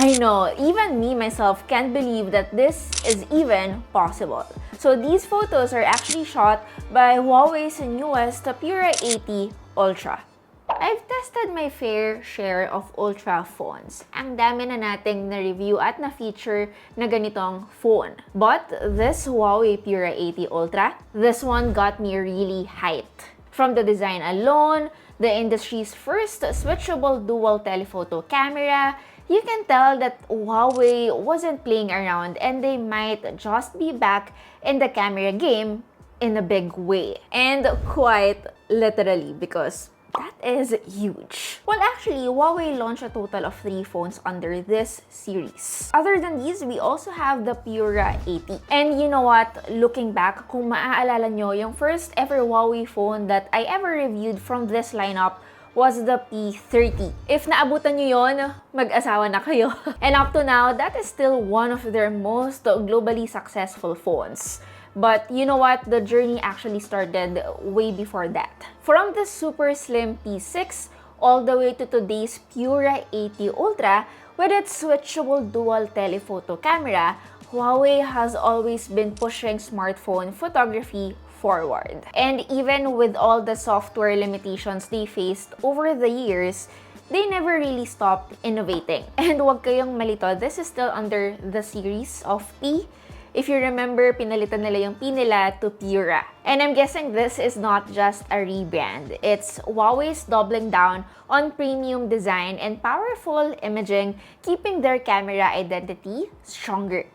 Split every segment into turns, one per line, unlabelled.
I know, even me myself can't believe that this is even possible. So these photos are actually shot by Huawei's newest Pura80 Ultra. I've tested my fair share of Ultra phones. Ang dami na nating na-review at na-feature na ganitong phone. But this Huawei Pura80 Ultra, this one got me really hyped. From the design alone, the industry's first switchable dual telephoto camera, you can tell that Huawei wasn't playing around and they might just be back in the camera game in a big way. And quite literally, because that is huge. Well, actually, Huawei launched a total of 3 phones under this series. Other than these, we also have the Pura80. And you know what? Looking back, kung maaalala nyo, yung first ever Huawei phone that I ever reviewed from this lineup was the P30. If naabutan nyo yon, mag-asawa na kayo. And up to now, that is still one of their most globally successful phones. But you know what? The journey actually started way before that. From the super slim P6 all the way to today's Pura80 Ultra with its switchable dual telephoto camera, Huawei has always been pushing smartphone photography forward. And even with all the software limitations they faced over the years, they never really stopped innovating. And wag kayong malito, this is still under the series of P. If you remember, pinalitan nila yung P nila to Pura. And I'm guessing this is not just a rebrand. It's Huawei's doubling down on premium design and powerful imaging, keeping their camera identity stronger.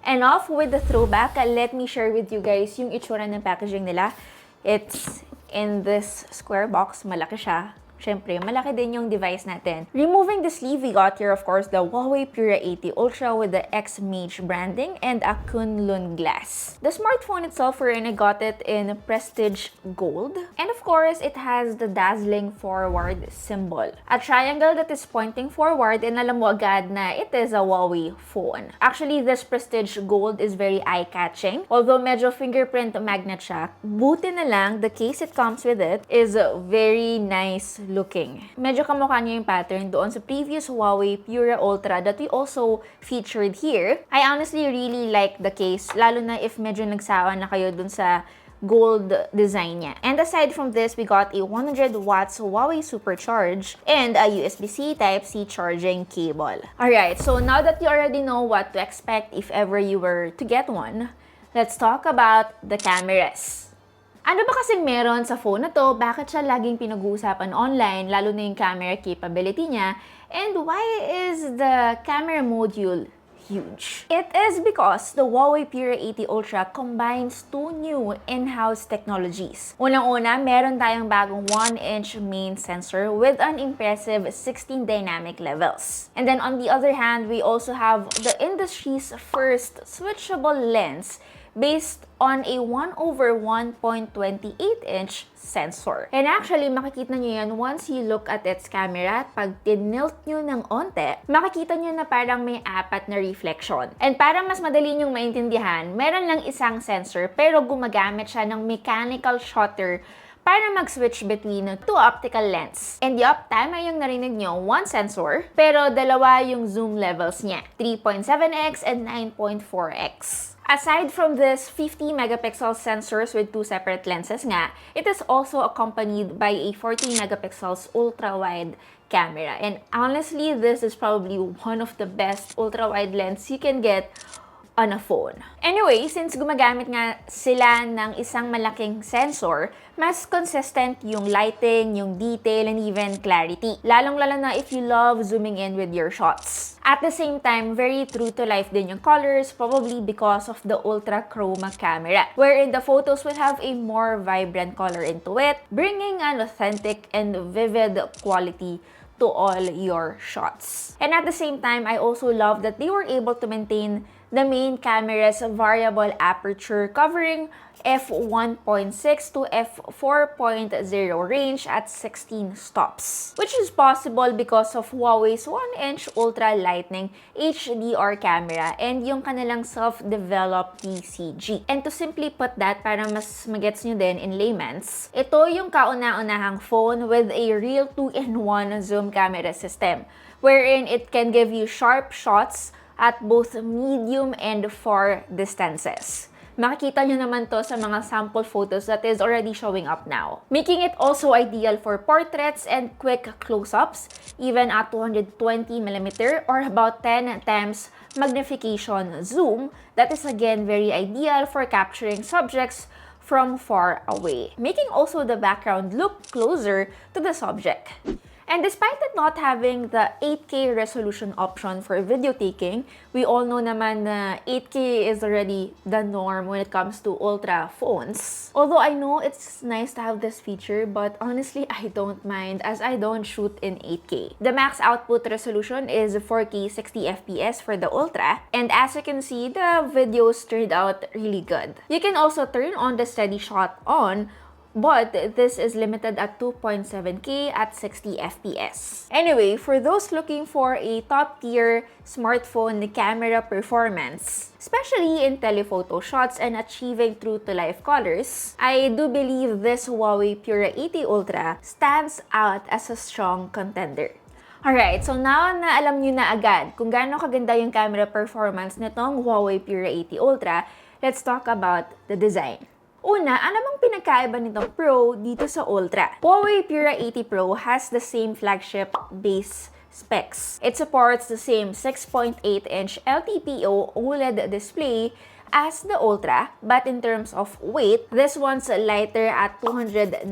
Enough with the throwback, let me share with you guys yung itsura ng packaging nila. It's in this square box, malaki siya. Siyempre, malaki din yung device natin. Removing the sleeve, we got here, of course, the Huawei Pura80 Ultra with the X-Mage branding and a Kunlun glass. The smartphone itself, I got it in Prestige Gold. And of course, it has the Dazzling forward symbol. A triangle that is pointing forward, and alam mo agad na it is a Huawei phone. Actually, this Prestige Gold is very eye-catching. Although medyo fingerprint magnet siya, buti na lang, the case it comes with it is very nice looking. Medyo kamukha niya yung pattern doon sa previous Huawei Pura Ultra that we also featured here. I honestly really like the case, lalo na if medyo nagsawa na kayo dun sa gold design niya. And aside from this, we got a 100 watts Huawei Supercharge and a USB-C Type-C charging cable. Alright, so now that you already know what to expect if ever you were to get one, let's talk about the cameras. Ano ba kasing meron sa phone na to? Bakit siya laging pinag-uusapan online, lalo na yung camera capability niya? And why is the camera module huge? It is because the Huawei Pura80 Ultra combines 2 new in-house technologies. Unang-una, meron tayong bagong 1-inch main sensor with an impressive 16 dynamic levels. And then on the other hand, we also have the industry's first switchable lens based on a 1/1.28-inch sensor. And actually, makikita nyo yan once you look at its camera. Pag tinilt nyo ng onte, makikita nyo na parang may 4 na reflection. And para mas madali nyong maintindihan, meron lang isang sensor pero gumagamit siya ng mechanical shutter para mag-switch between 2 optical lens. And yup, tama yung narinig nyo, 1 sensor, pero 2 yung zoom levels niya, 3.7x and 9.4x. Aside from this 50 megapixel sensors with 2 separate lenses nga, it is also accompanied by a 40 megapixels ultra-wide camera. And honestly, this is probably one of the best ultra-wide lens you can get on a phone. Anyway, since gumagamit nga sila ng isang malaking sensor, mas consistent yung lighting, yung detail, and even clarity. Lalong-lalo na if you love zooming in with your shots. At the same time, very true to life din yung colors, probably because of the ultra chroma camera, wherein the photos will have a more vibrant color into it, bringing an authentic and vivid quality to all your shots. And at the same time, I also love that they were able to maintain the main camera's variable aperture covering f1.6 to f4.0 range at 16 stops, which is possible because of Huawei's 1-inch ultra lightning HDR camera and yung kanilang self-developed TCG. And to simply put that, para mas magets nyo din in layman's, ito yung kauna-unahang phone with a real 2-in-1 zoom camera system, wherein it can give you sharp shots at both medium and far distances. Makikita nyo naman to sa mga sample photos that is already showing up now. Making it also ideal for portraits and quick close-ups, even at 220mm or about 10 times magnification zoom. That is again very ideal for capturing subjects from far away, making also the background look closer to the subject. And despite it not having the 8K resolution option for video taking, we all know naman na 8K is already the norm when it comes to ultra phones. Although I know it's nice to have this feature, but honestly, I don't mind as I don't shoot in 8K. The max output resolution is 4K 60fps for the ultra, and as you can see, the videos turned out really good. You can also turn on the steady shot on, but this is limited at 2.7K at 60 FPS. Anyway, for those looking for a top-tier smartphone camera performance, especially in telephoto shots and achieving true-to-life colors, I do believe this Huawei Pura80 Ultra stands out as a strong contender. Alright, so now na alam nyo na agad kung gaano kaganda yung camera performance nitong Huawei Pura80 Ultra, let's talk about the design. Una, ano bang pinagkaiba nitong Pro dito sa Ultra? Huawei Pura80 Pro has the same flagship base specs. It supports the same 6.8-inch LTPO OLED display as the Ultra, but in terms of weight, this one's lighter at 219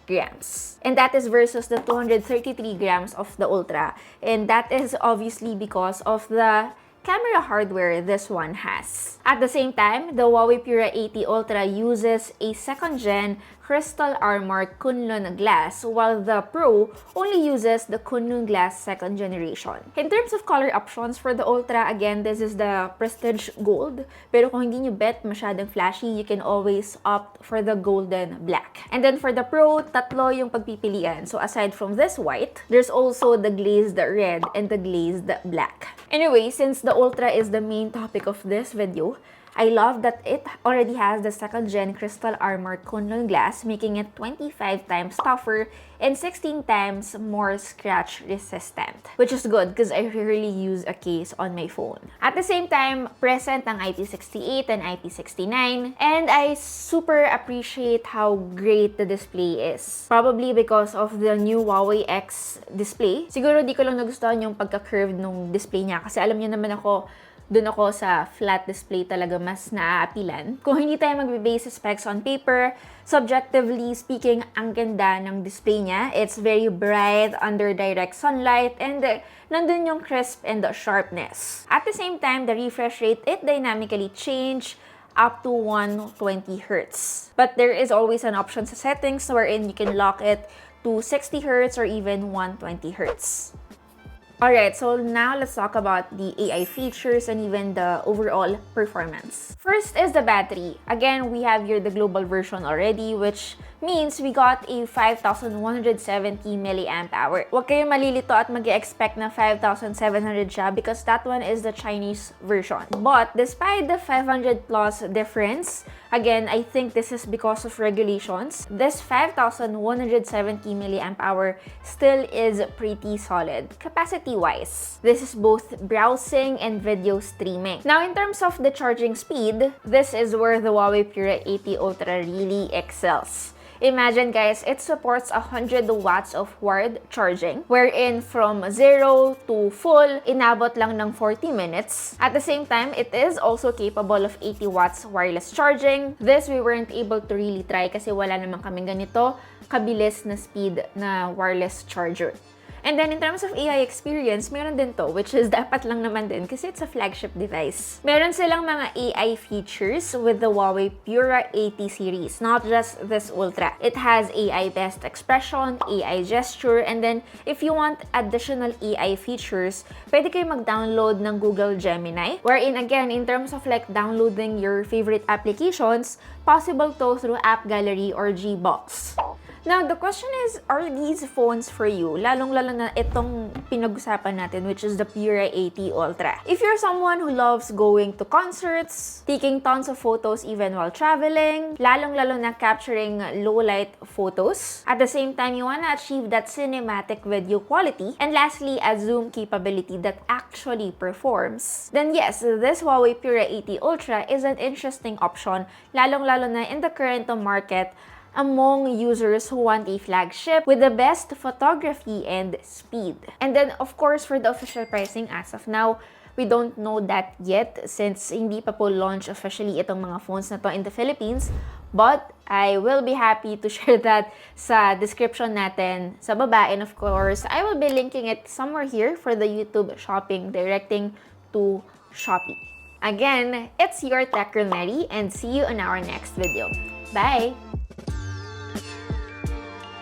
grams. And that is versus the 233 grams of the Ultra. And that is obviously because of the camera hardware this one has. At the same time, the Huawei Pura80 Ultra uses a second-gen Crystal Armor Kunlun glass, while the Pro only uses the Kunlun glass second generation. In terms of color options for the Ultra, again, this is the Prestige Gold. Pero kung hindi nyo bet masyadong flashy, you can always opt for the Golden Black. And then for the Pro, tatlo yung pagpipilian. So aside from this white, there's also the glazed red and the glazed black. Anyway, since the Ultra is the main topic of this video, I love that it already has the second-gen Crystal Armor Kunlun glass, making it 25 times tougher and 16 times more scratch-resistant. Which is good because I rarely use a case on my phone. At the same time, present ang IP68 and IP69, and I super appreciate how great the display is. Probably because of the new Huawei X display. Siguro di ko lang nagustuhan yung pagka-curved nung display niya kasi alam niyo naman ako, doon ako sa flat display talaga mas naaapilan. Kung hindi tayo magbe-base specs on paper, subjectively speaking, ang ganda ng display niya. It's very bright under direct sunlight and nandun yung crisp and the sharpness. At the same time, the refresh rate, it dynamically change up to 120 Hz. But there is always an option sa settings wherein you can lock it to 60 Hz or even 120 Hz. Alright, so now let's talk about the AI features and even the overall performance. First is the battery. Again, we have here the global version already, which means we got a 5,170 mAh. Huwag kayong malilito at mag-expect na 5,700 siya because that one is the Chinese version. But despite the 500 plus difference, again, I think this is because of regulations. This 5,170 mAh still is pretty solid capacity-wise. This is both browsing and video streaming. Now, in terms of the charging speed, this is where the Huawei Pura80 Ultra really excels. Imagine guys, it supports 100 watts of wired charging, wherein from 0 to full, inabot lang ng 40 minutes. At the same time, it is also capable of 80 watts wireless charging. This we weren't able to really try kasi wala naman kaming ganito kabilis na speed na wireless charger. And then in terms of AI experience, meron din to, which is dapat lang naman din kasi it's a flagship device. Meron silang mga AI features with the Huawei Pura80 series, not just this Ultra. It has AI best expression, AI gesture, and then if you want additional AI features, pwede kayo mag-download ng Google Gemini, wherein again, in terms of like downloading your favorite applications, possible to through App Gallery or Gbox. Now, the question is, are these phones for you? Lalong-lalo na itong pinag-usapan natin, which is the Pura80 Ultra. If you're someone who loves going to concerts, taking tons of photos even while traveling, lalong-lalo na capturing low-light photos, at the same time, you wanna achieve that cinematic video quality, and lastly, a zoom capability that actually performs, then yes, this Huawei Pura80 Ultra is an interesting option, lalong-lalo na in the current market among users who want a flagship with the best photography and speed. And then, of course, for the official pricing as of now, we don't know that yet since hindi pa po launch officially itong mga phones na to in the Philippines. But I will be happy to share that sa description natin sa baba. And of course, I will be linking it somewhere here for the YouTube shopping directing to Shopee. Again, it's your Tech Girl Mary, and see you in our next video. Bye!